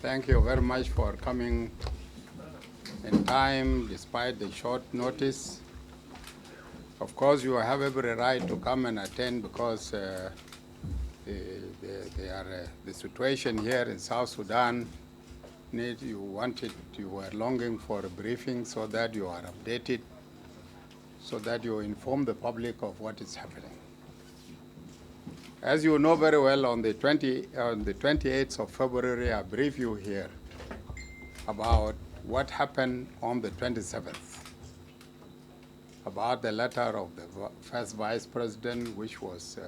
Thank you very much for coming in time despite the short notice. Of course, you have every right to come and attend because the situation here in South Sudan you were longing for a briefing so that you are updated, so that you inform the public of what is happening. As you know very well, on the 28th of February, I briefed you here about what happened on the 27th, about the letter of the first Vice President, which was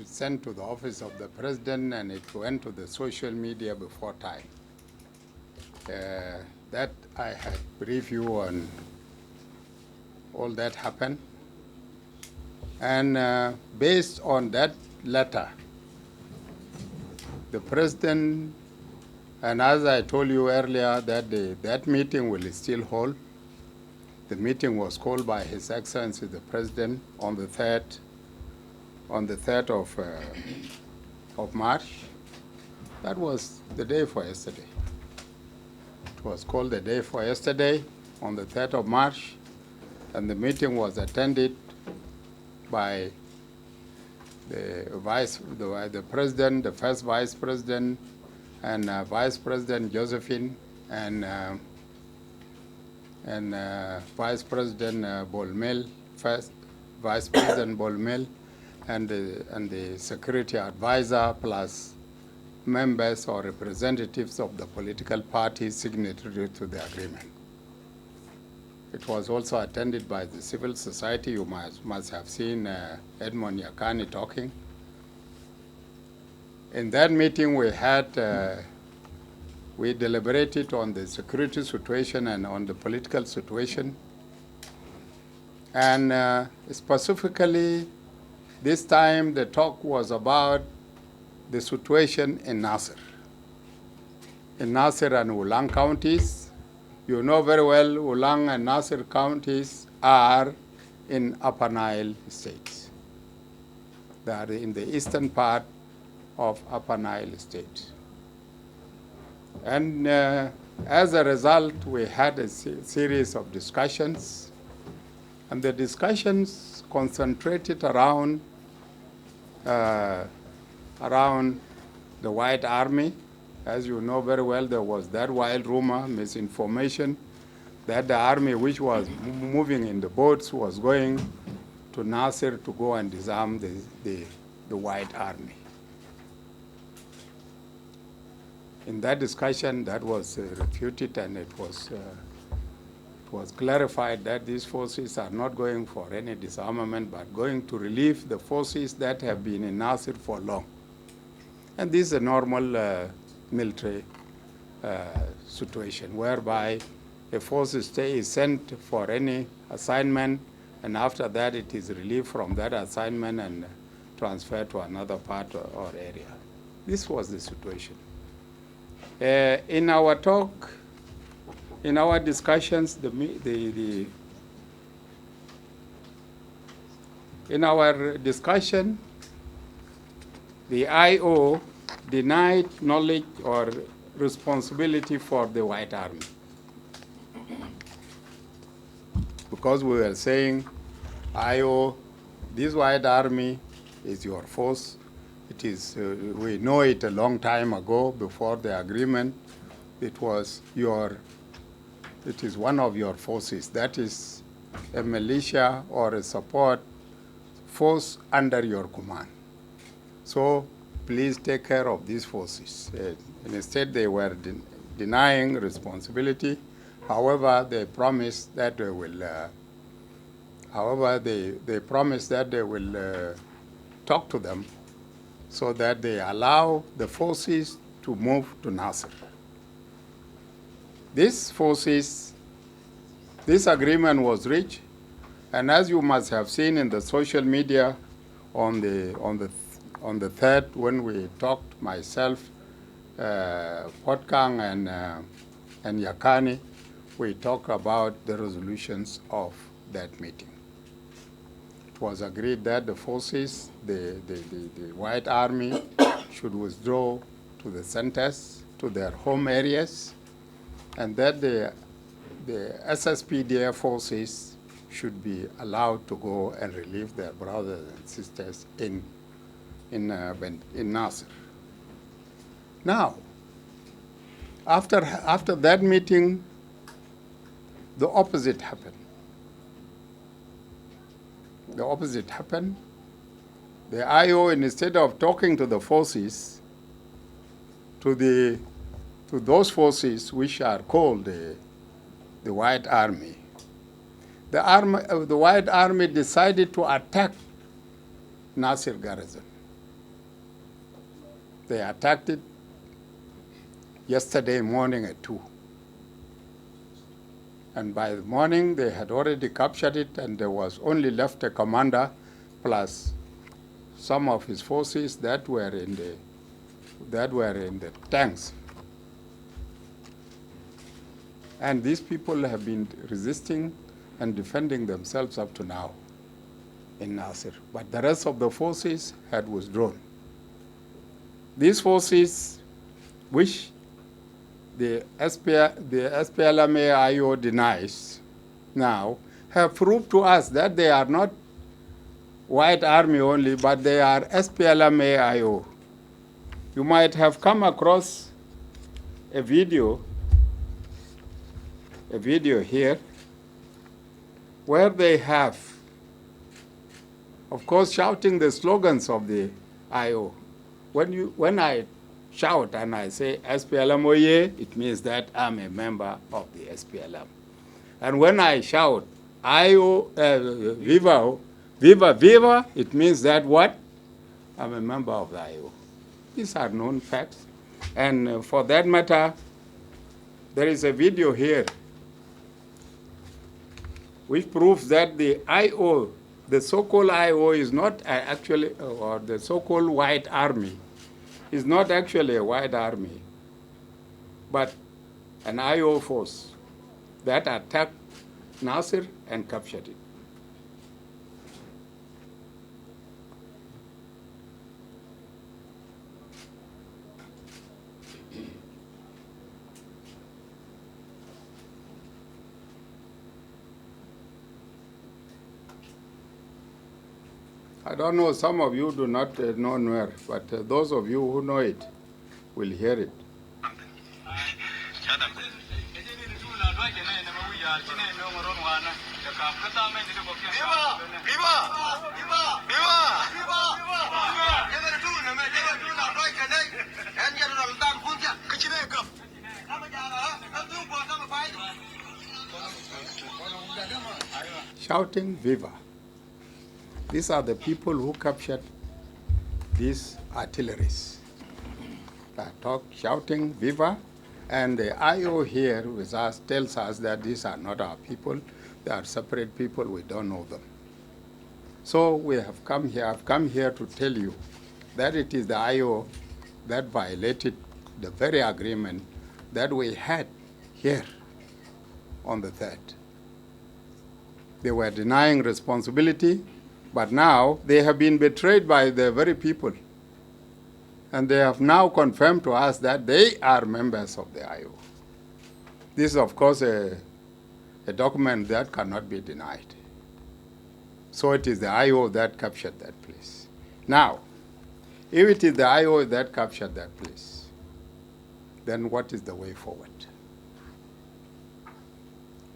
sent to the office of the President, and it went to the social media before time. That I had briefed you on all that happened. And based on that letter, the President, and as I told you earlier, that meeting will still hold. The meeting was called by His Excellency the President on the 3rd of March. That was the day for yesterday. It was called the day for yesterday on the 3rd of March, and the meeting was attended by the President, the first Vice President, and Vice President Josephine, and Vice President Bolmel, first Vice President Bolmel, and the Security Advisor, plus members or representatives of the political parties signatory to the agreement. It was also attended by the civil society. You must have seen Edmond Yakani talking. In that meeting, we deliberated on the security situation and on the political situation. And specifically, this time the talk was about the situation in Naser. In Naser and Ulang counties. You know very well, Ulang and Naser counties are in Upper Nile State. They are in the eastern part of Upper Nile State. And as a result, we had a series of discussions. And the discussions concentrated around the White Army. As you know very well, there was that wild rumor, misinformation, that the army which was moving in the boats was going to Naser to go and disarm the White Army. In that discussion, that was refuted, and it was clarified that these forces are not going for any disarmament, but going to relieve the forces that have been in Naser for long. And this is a normal military situation, whereby a force is sent for any assignment, and after that it is relieved from that assignment and transferred to another part or area. This was the situation. In our talk, in our discussions, in our discussion, the IO denied knowledge or responsibility for the White Army. Because we were saying, IO, this White Army is your force. It is, we know it a long time ago, before the agreement. It is one of your forces. That is a militia or a support force under your command. So please take care of these forces. Instead, they were denying responsibility. However, they promised that they will. They promised that they will talk to them, so that they allow the forces to move to Naser. These forces, this agreement was reached, and as you must have seen in the social media, on the 3rd, when we talked, myself, Potkang and Yakani, we talked about the resolutions of that meeting. It was agreed that the forces, the White Army, should withdraw to the centers, to their home areas, and that the SSPDF forces should be allowed to go and relieve their brothers and sisters in Naser. Now, after that meeting, the opposite happened. The opposite happened. The IO, instead of talking to the forces, to those forces which are called the White Army, the White Army decided to attack Naser garrison. They attacked it yesterday morning at 2. And by the morning, they had already captured it, and there was only left a commander plus some of his forces that were in the tanks. And these people have been resisting and defending themselves up to now in Naser. But the rest of the forces had withdrawn. These forces, which the SPLM-IO denies now, have proved to us that they are not White Army only, but they are SPLM-IO. You might have come across a video here where they have, of course, shouting the slogans of the IO. When I shout and I say SPLM Oye, it means that I'm a member of the SPLM. And when I shout IO, Viva, Viva, Viva, it means that what? I'm a member of the IO. These are known facts. And for that matter, there is a video here which proves that the IO, the so-called IO is not actually, or the so-called White Army, is not actually a White Army, but an IO force that attacked Naser and captured it. I don't know, some of you do not know Nuer, but those of you who know it will hear it. Shouting Viva. These are the people who captured these artilleries. They talk shouting Viva, and the IO here with us tells us that these are not our people. They are separate people. We don't know them. So we have come here. I've come here to tell you that it is the IO that violated the very agreement that we had here on the 3rd. They were denying responsibility, but now they have been betrayed by the very people. And they have now confirmed to us that they are members of the IO. This is, of course, a document that cannot be denied. So it is the IO that captured that place. Now, if it is the IO that captured that place, then what is the way forward?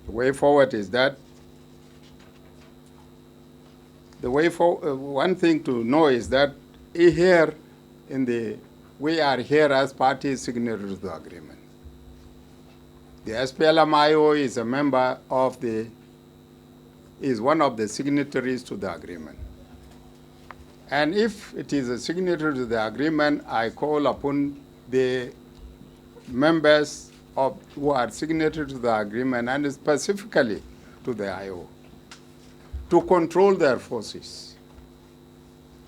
The way forward is that one thing to know is that here we are here as party signatories to the agreement. The SPLM-IO is a member of is one of the signatories to the agreement. And if it is a signatory to the agreement, I call upon the members who are signatories to the agreement, and specifically to the IO, to control their forces.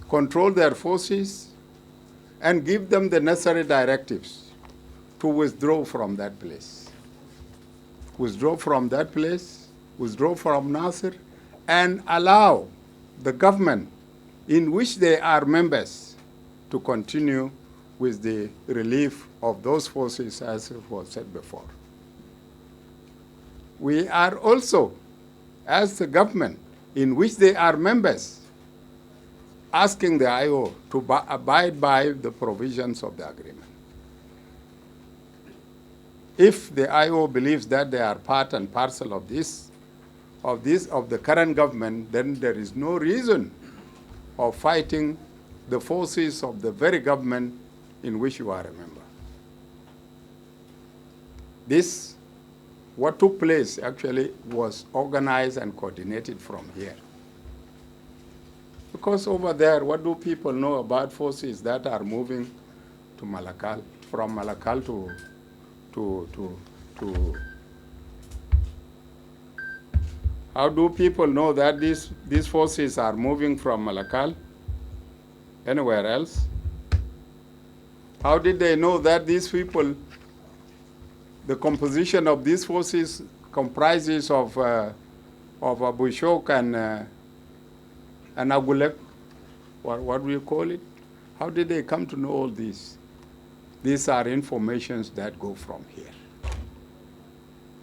Control their forces and give them the necessary directives to withdraw from that place. Withdraw from that place, withdraw from Naser, and allow the government in which they are members to continue with the relief of those forces, as was said before. We are also, as the government, in which they are members, asking the IO to abide by the provisions of the agreement. If the IO believes that they are part and parcel of the current government, then there is no reason of fighting the forces of the very government in which you are a member. This, what took place actually, was organized and coordinated from here. Because over there, what do people know about forces that are moving to Malakal, from Malakal to how do people know that these forces are moving from Malakal anywhere else? How did they know that these people, the composition of these forces comprises of Abu Shok and Agulek, what do you call it? How did they come to know all this? These are informations that go from here.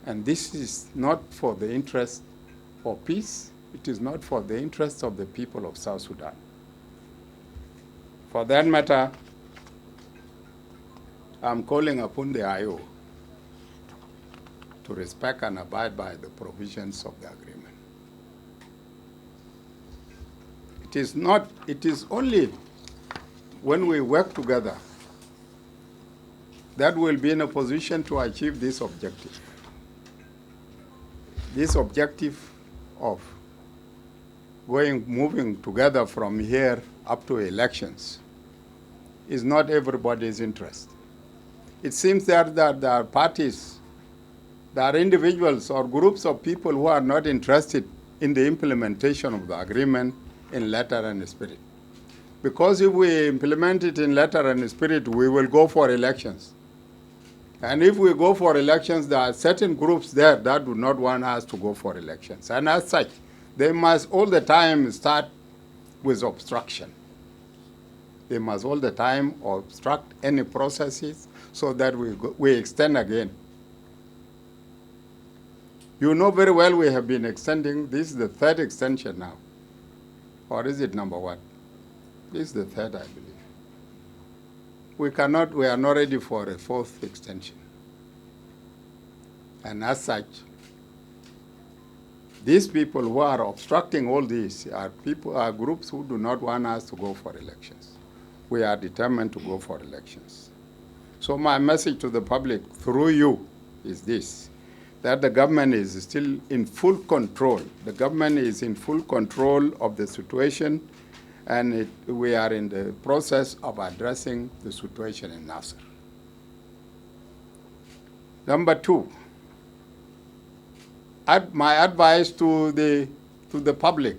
And this is not for the interest of peace. It is not for the interest of the people of South Sudan. For that matter, I'm calling upon the IO to respect and abide by the provisions of the agreement. It is only when we work together that we'll be in a position to achieve this objective. This objective of moving together from here up to elections is not everybody's interest. It seems that there are parties, there are individuals or groups of people who are not interested in the implementation of the agreement in letter and spirit. Because if we implement it in letter and spirit, we will go for elections. And if we go for elections, there are certain groups there that do not want us to go for elections. And as such, they must all the time start with obstruction. They must all the time obstruct any processes so that we extend again. You know very well we have been extending. This is the third extension now. Or is it number one? This is the third, I believe. We are not ready for a fourth extension. And as such, these people who are obstructing all this are groups who do not want us to go for elections. We are determined to go for elections. So my message to the public through you is this, that the government is still in full control. The government is in full control of the situation, and we are in the process of addressing the situation in Naser. Number two, my advice to the public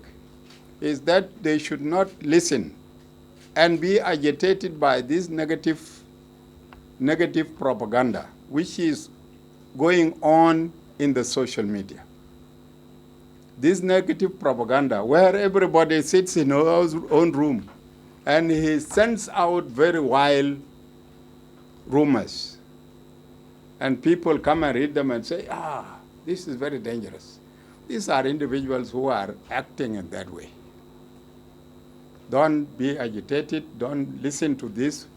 is that they should not listen and be agitated by this negative propaganda, which is going on in the social media. This negative propaganda, where everybody sits in his own room and he sends out very wild rumors. And people come and read them and say, this is very dangerous. These are individuals who are acting in that way. Don't be agitated. Don't listen to these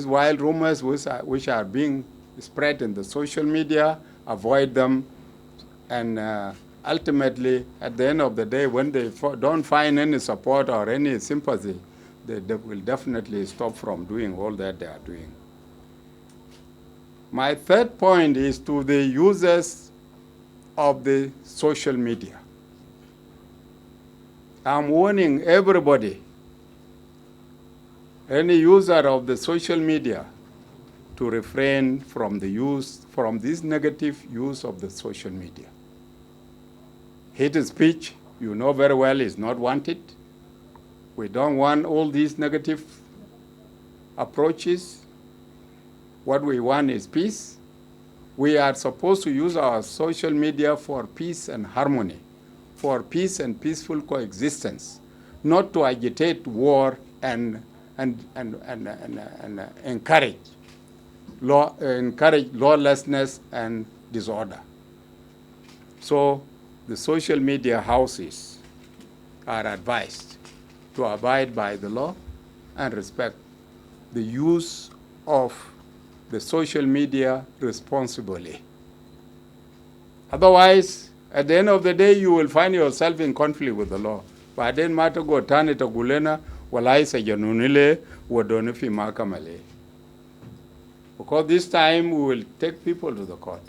wild rumors which are being spread in the social media. Avoid them. And ultimately, at the end of the day, when they don't find any support or any sympathy, they will definitely stop from doing all that they are doing. My third point is to the users of the social media. I'm warning everybody, any user of the social media, to refrain from this negative use of the social media. Hate speech, you know very well, is not wanted. We don't want all these negative approaches. What we want is peace. We are supposed to use our social media for peace and harmony, for peace and peaceful coexistence, not to agitate war and and encourage lawlessness and disorder. So the social media houses are advised to abide by the law and respect the use of the social media responsibly. Otherwise, at the end of the day, you will find yourself in conflict with the law. But then matter go turn it to gulena walai sa janunile wadone fi makamale. Because this time we will take people to the court.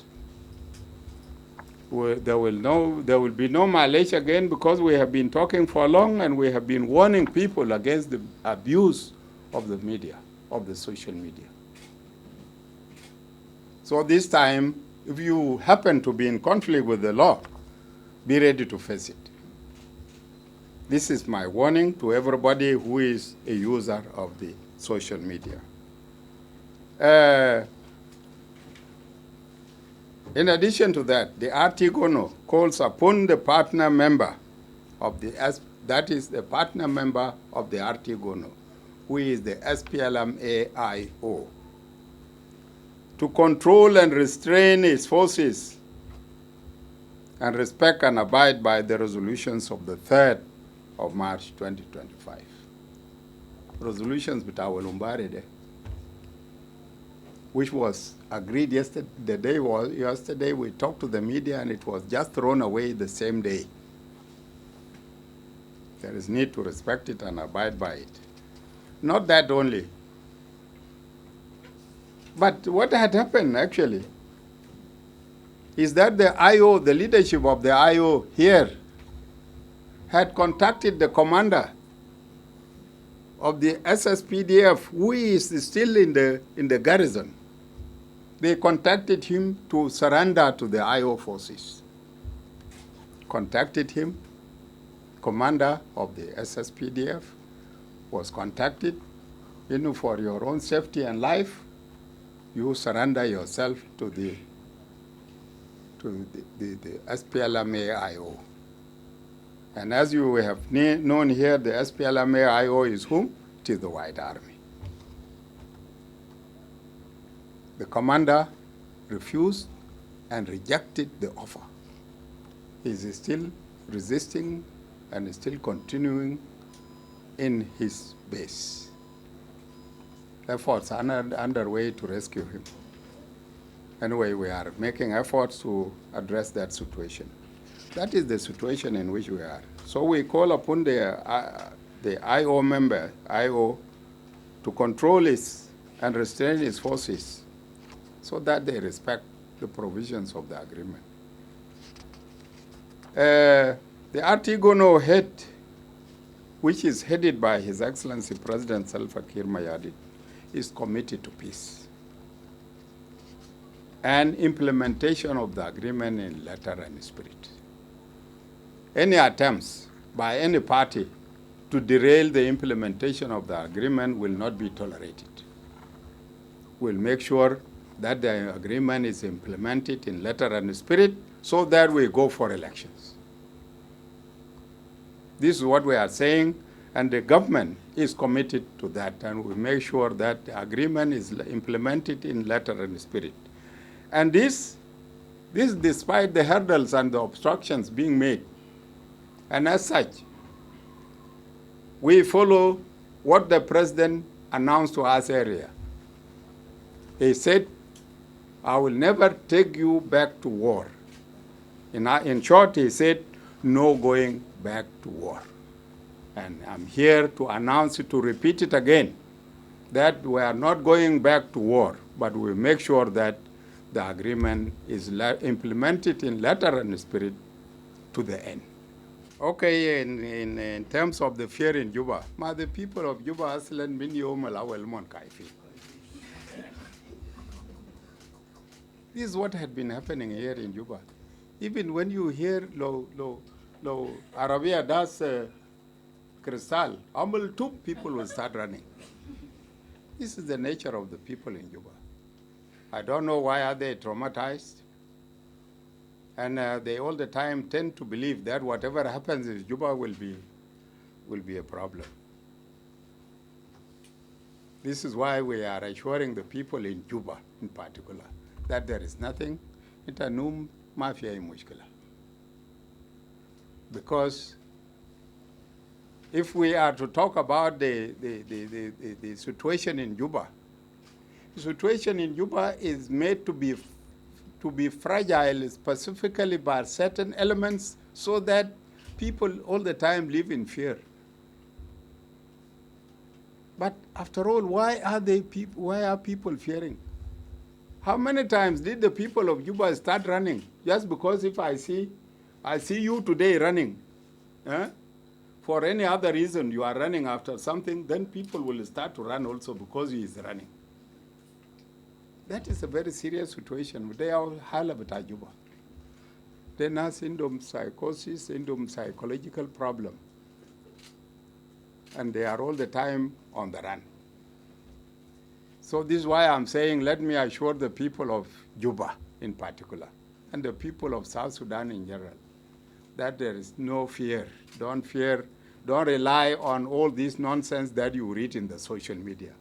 There will be no mileage again, because we have been talking for long and we have been warning people against the abuse of the media, of the social media. So this time, if you happen to be in conflict with the law, be ready to face it. This is my warning to everybody who is a user of the social media. In addition to that, the Artigono calls upon the partner member of the partner member of the Artigono, who is the SPLM-AIO, to control and restrain its forces and respect and abide by the resolutions of the 3rd of March 2025. Resolutions bitawal which was agreed yesterday. Yesterday we talked to the media and it was just thrown away the same day. There is need to respect it and abide by it. Not that only. But what had happened actually is that the IO, the leadership of the IO here, had contacted the commander of the SSPDF, who is still in the garrison. They contacted him to surrender to the IO forces. Contacted him, commander of the SSPDF was contacted, for your own safety and life, you surrender yourself to the SPLM-AIO. And as you have known here, the SPLM-AIO is whom? It is the White Army. The commander refused and rejected the offer. He is still resisting and is still continuing in his base. Efforts are underway to rescue him. Anyway, we are making efforts to address that situation. That is the situation in which we are. So we call upon the IO member, IO, to control and restrain its forces so that they respect the provisions of the agreement. The Artigono head, which is headed by His Excellency President Salva Kiir Mayardit, is committed to peace and implementation of the agreement in letter and spirit. Any attempts by any party to derail the implementation of the agreement will not be tolerated. We'll make sure that the agreement is implemented in letter and spirit so that we go for elections. This is what we are saying, and the government is committed to that, and we make sure that the agreement is implemented in letter and spirit. And this despite the hurdles and the obstructions being made. And as such, we follow what the president announced to us earlier. He said, I will never take you back to war. In short, he said, no going back to war. And I'm here to announce it, to repeat it again, that we are not going back to war, but we make sure that the agreement is implemented in letter and spirit to the end. Okay, in terms of the fear in Juba, the people of Juba aslan min yawm al-awwal mon kaifi. This is what had been happening here in Juba. Even when you hear lo Arabia das Cristal, Amal too, people will start running. This is the nature of the people in Juba. I don't know why are they traumatized. And they all the time tend to believe that whatever happens in Juba will be a problem. This is why we are assuring the people in Juba, in particular, that there is nothing. Itanum mafia mushkila. Because if we are to talk about the situation in Juba, the situation in Juba is made to be fragile specifically by certain elements so that people all the time live in fear. But after all, why are people fearing? How many times did the people of Juba start running? Just because if I see you today running, for any other reason you are running after something, then people will start to run also because he is running. That is a very serious situation. They are halabata Juba. Then has syndrome psychosis, syndrome psychological problem. And they are all the time on the run. So this is why I'm saying, let me assure the people of Juba in particular, and the people of South Sudan in general, that there is no fear. Don't fear. Don't rely on all this nonsense that you read in the social media.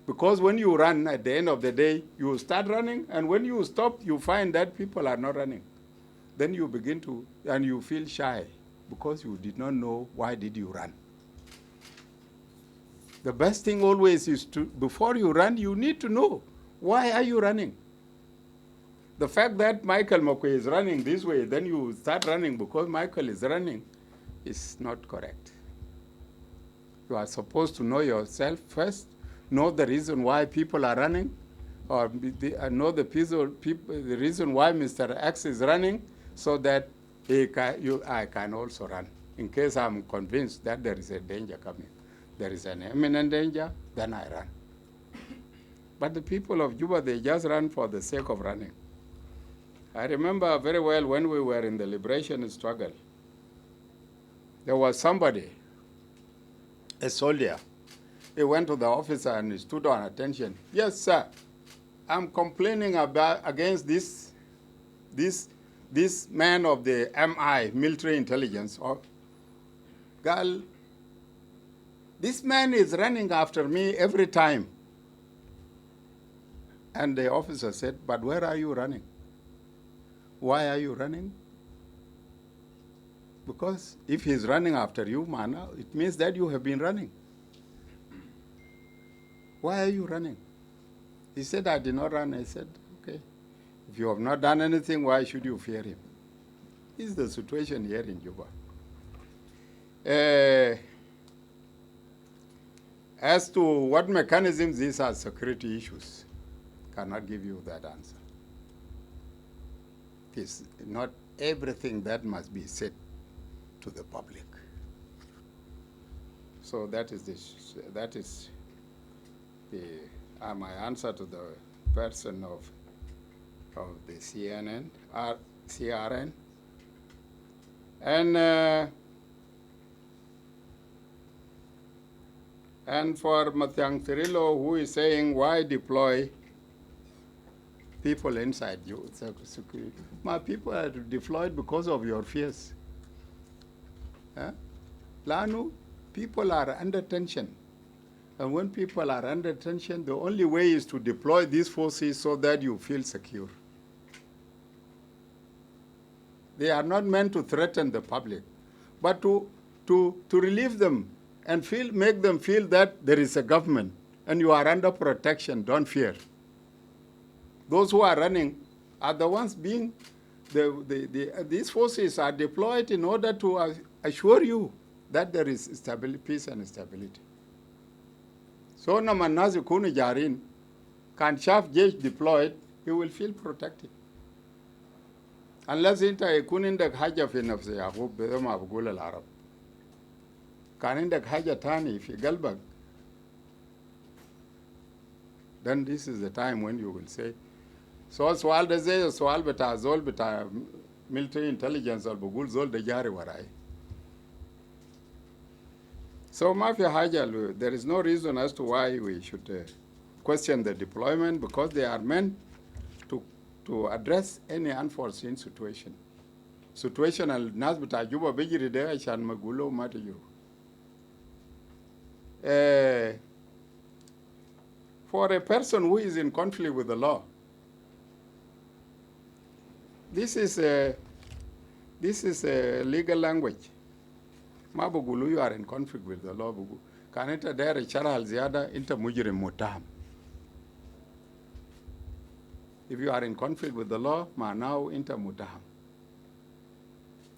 Because when you run, at the end of the day, you start running, and when you stop, you find that people are not running. Then you begin to, and you feel shy because you did not know why did you run. The best thing always is to, before you run, you need to know, why are you running? The fact that Michael Makuei is running this way, then you start running because Michael is running, is not correct. You are supposed to know yourself first, know the reason why people are running, or know the reason why Mr. X is running, so that I can also run, in case I'm convinced that there is a danger coming. There is an imminent danger, then I run. But the people of Juba, they just run for the sake of running. I remember very well when we were in the liberation struggle, there was somebody, a soldier. He went to the officer and he stood on attention. Yes, sir, I'm complaining against this man of the MI, military intelligence. Girl, this man is running after me every time. And the officer said, but where are you running? Why are you running? Because if he's running after you, man, it means that you have been running. Why are you running? He said, I did not run. I said, okay. If you have not done anything, why should you fear him? This is the situation here in Juba. As to what mechanisms these are security issues, cannot give you that answer. It is not everything that must be said to the public. So that is my answer to the person of the CRN. And for Mathiang Cirillo, who is saying, why deploy people inside you? My people are deployed because of your fears. Lanu, people are under tension. And when people are under tension, the only way is to deploy these forces so that you feel secure. They are not meant to threaten the public, but to relieve them and make them feel that there is a government and you are under protection. Don't fear. Those who are running are the ones being, these forces are deployed in order to assure you that there is peace and stability. So Namanazi Kunu Jarin, can Shaf Jesh deployed, he will feel protected. Unless inta yakun indak haja fi nafsi Yaqub bidama bugul al-Arab. Kan indak haja tani fi galbak. Then this is the time when you will say, so swal de zay swal beta zol beta military intelligence al bugul zol de jari warai. So mafia haja, there is no reason as to why we should question the deployment, because they are meant to address any unforeseen situation. Situational nas bita Juba bejiri de shan magulo matiyo. for a person who is in conflict with the law. This is a legal language. Mabugulu, you are in conflict with the law. Kanita dere chara ziada inta mujrim mutam. If you are in conflict with the law, ma now inta mutam.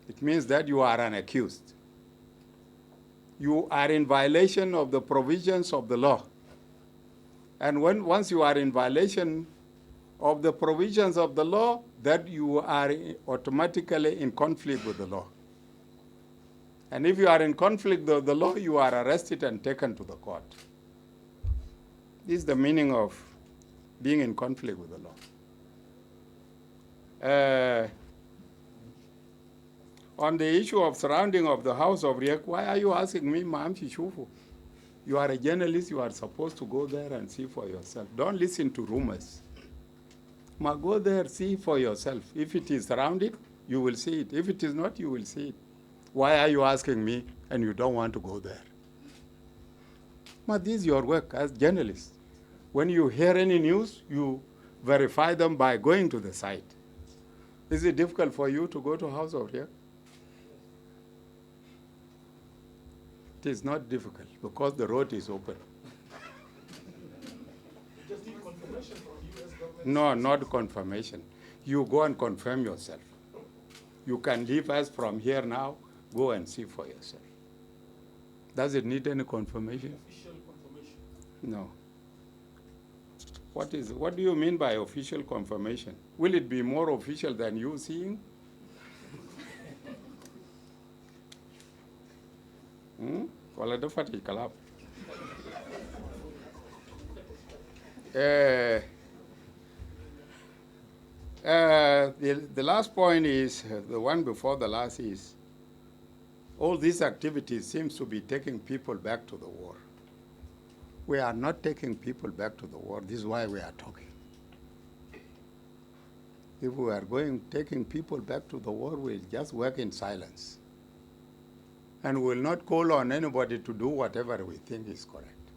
It means that you are an accused. You are in violation of the provisions of the law. And once you are in violation of the provisions of the law, that you are automatically in conflict with the law. And if you are in conflict with the law, you are arrested and taken to the court. This is the meaning of being in conflict with the law. On the issue of surrounding of the house of Riek, why are you asking me, Ma'am Shishufu? You are a journalist, you are supposed to go there and see for yourself. Don't listen to rumors. Ma, go there, see for yourself. If it is surrounded, you will see it. If it is not, you will see it. Why are you asking me and you don't want to go there? Ma, this is your work as journalists. When you hear any news, you verify them by going to the site. Is it difficult for you to go to House of Riek? It is not difficult because the road is open. You just need confirmation from U.S. government? No, not confirmation. You go and confirm yourself. You can leave us from here now, go and see for yourself. Does it need any confirmation? Official confirmation? No. What do you mean by official confirmation? Will it be more official than you seeing? Wala do fati kalap. The last point is, the one before the last is, all these activities seems to be taking people back to the war. We are not taking people back to the war. This is why we are talking. If we are taking people back to the war, we'll just work in silence. And we'll not call on anybody to do whatever we think is correct.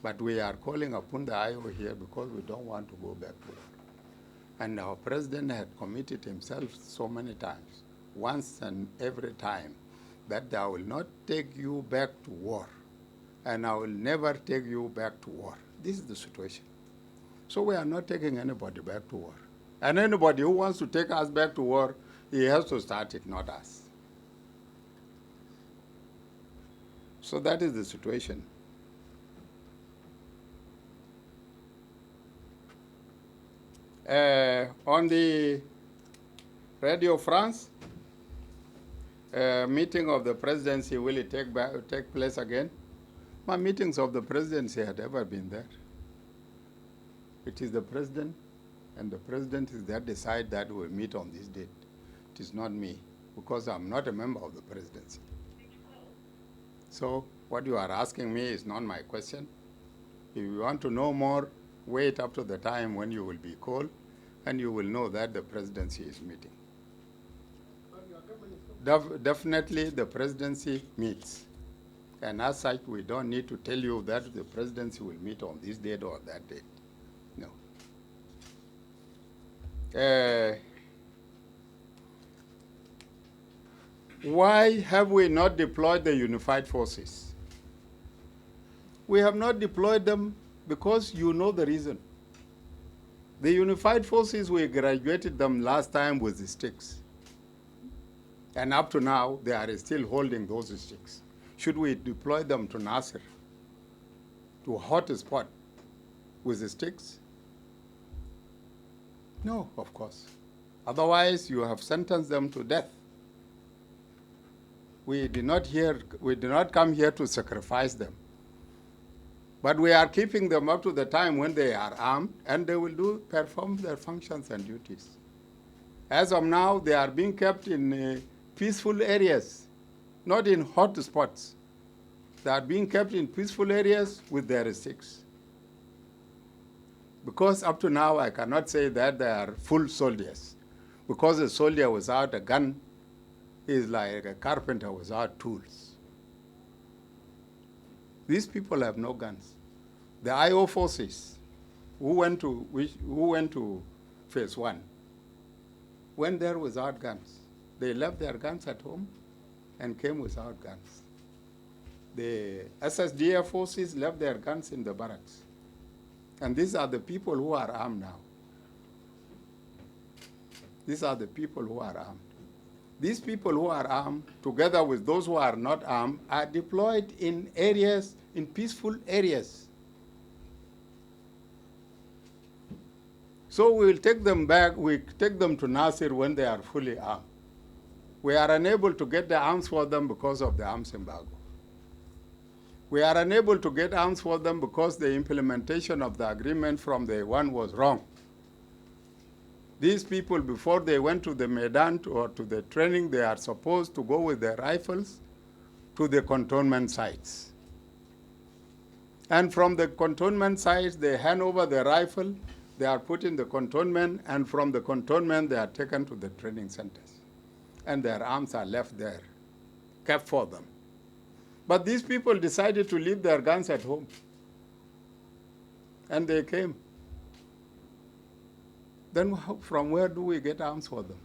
But we are calling upon the IO here because we don't want to go back to war. And our president had committed himself so many times, once and every time, that I will not take you back to war. And I will never take you back to war. This is the situation. So we are not taking anybody back to war. And anybody who wants to take us back to war, he has to start it, not us. So that is the situation. On the Radio France, meeting of the presidency, will it take place again? My meetings of the presidency had ever been there. It is the president, and the president is that decide that we meet on this date. It is not me, because I'm not a member of the presidency. So what you are asking me is not my question. If you want to know more, wait up to the time when you will be called, and you will know that the presidency is meeting. Definitely the presidency meets. And as such, we don't need to tell you that the presidency will meet on this date or that date. No. Why have we not deployed the unified forces? We have not deployed them because you know the reason. The unified forces, we graduated them last time with the sticks. And up to now, they are still holding those sticks. Should we deploy them to Naser, to a hot spot with the sticks? No, of course. Otherwise, you have sentenced them to death. We did not come here to sacrifice them. But we are keeping them up to the time when they are armed, and they will perform their functions and duties. As of now, they are being kept in peaceful areas, not in hot spots. They are being kept in peaceful areas with their sticks. Because up to now, I cannot say that they are full soldiers. Because a soldier without a gun is like a carpenter without tools. These people have no guns. The IO forces who went to phase 1 went there without guns. They left their guns at home and came without guns. The SSDF forces left their guns in the barracks. And these are the people who are armed now. These are the people who are armed. These people who are armed, together with those who are not armed, are deployed in areas, in peaceful areas. So we will take them back, we take them to Naser when they are fully armed. We are unable to get the arms for them because of the arms embargo. We are unable to get arms for them because the implementation of the agreement from day one was wrong. These people, before they went to the Medan or to the training, they are supposed to go with their rifles to the cantonment sites. And from the cantonment sites, they hand over the rifle, they are put in the cantonment, and from the cantonment, they are taken to the training centers. And their arms are left there, kept for them. But these people decided to leave their guns at home. And they came. Then from where do we get arms for them?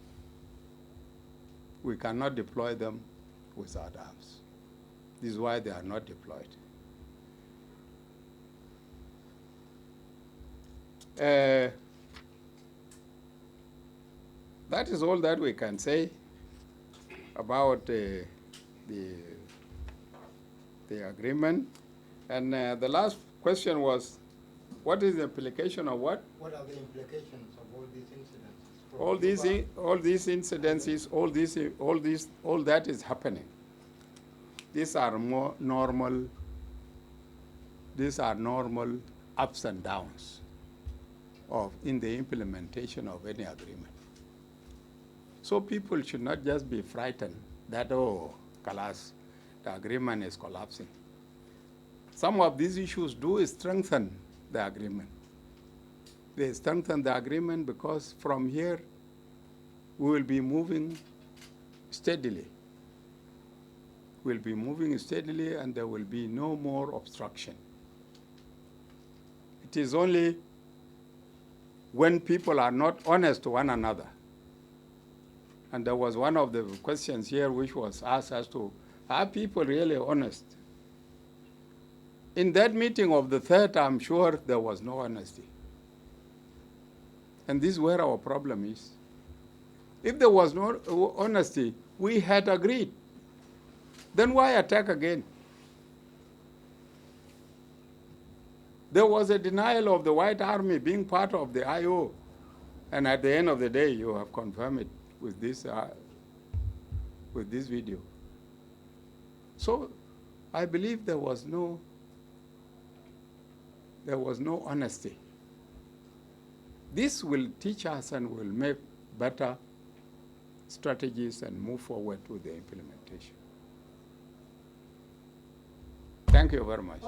We cannot deploy them without arms. This is why they are not deployed. That is all that we can say about the agreement. And the last question was, what is the implication of what? What are the implications of all these incidents? All that is happening. These are more normal. These are normal ups and downs in the implementation of any agreement. So people should not just be frightened that, oh, kalas, the agreement is collapsing. Some of these issues do strengthen the agreement. They strengthen the agreement because from here we will be moving steadily. We'll be moving steadily and there will be no more obstruction. It is only when people are not honest to one another. And there was one of the questions here which was asked as to, are people really honest? In that meeting of the 3rd, I'm sure there was no honesty. And this is where our problem is. If there was no honesty, we had agreed. Then why attack again? There was a denial of the White Army being part of the IO. And at the end of the day, you have confirmed it with this video. So I believe there was no honesty. This will teach us and will make better strategies and move forward with the implementation. Thank you very much.